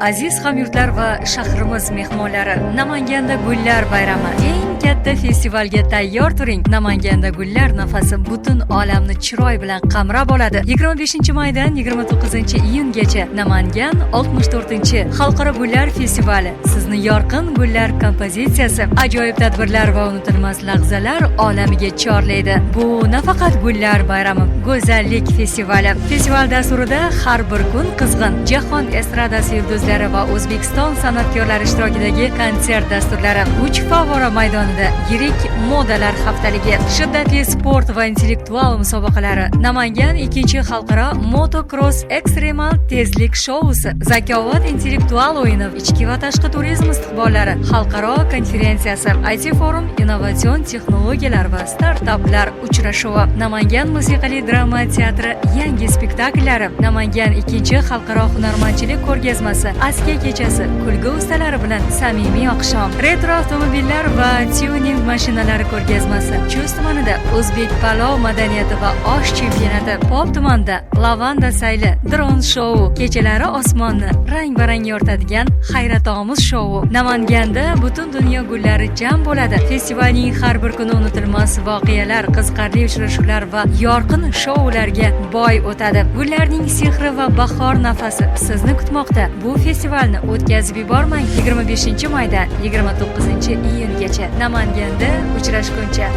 Aziz hamyurtlar va shahrimiz mehmonlari, Namanganda Gullar bayrami eng katta festivalga tayyor turing. Namanganda gullar nafasi butun olamni chiroy bilan qamrab oladi. 25-maydan 29-iyungacha Namangan 64-xalqaro gullar festivali sizni yorqin gullar kompozitsiyasi, ajoyib tadbirlar va unutilmas lahzalar olamiga chorlaydi. Bu nafaqat gullar bayrami, go'zallik festivali. Festival dasturida har bir kun qizg'in jahon estradasi yulduzlari va O'zbekiston san'atkorlari ishtirokidagi konsert dasturlari, 3 favvora maydonida yirik modalar haftaligi, shiddatli sport va intellektual musobaqalari, Namangan 2-xalqaro motocross ekstremal tezlik shousi, zakovat intellektual o'yini, ichki va tashqi turizm istiqbollari, xalqaro konferensiyasi, IT forum, innovatsion texnologiyalar va startaplar uchrashuvi, Namangan musiqali drama teatri yangi spektakllari, Namangan 2-xalqaro hunarmandchilik ko'rgazmasi, askiya kechasi, kulgi ustalari bilan samimiy oqshom, retro avtomobillar va tuning mashinalari ko'rgazmasi, Chust tumanida o'zbek palov madaniyati va osh chempionati, Pop tumanida lavanda sayli, dron shou, kechalari osmonni rang-barang yoritadigan hayratomuz shou. Namanganda butun dunyo gullari jam bo'ladi. Festivalning har bir kuni unutilmas voqealar, qiziqarli uchrashuvlar va yorqin shoularga boy o'tadi. Gullarning sehri va bahor nafasi sizni kutmoqda. Bu festivalni o'tkazib yubormang. 25-maydan 29-iyungacha Namanganda uchrashguncha.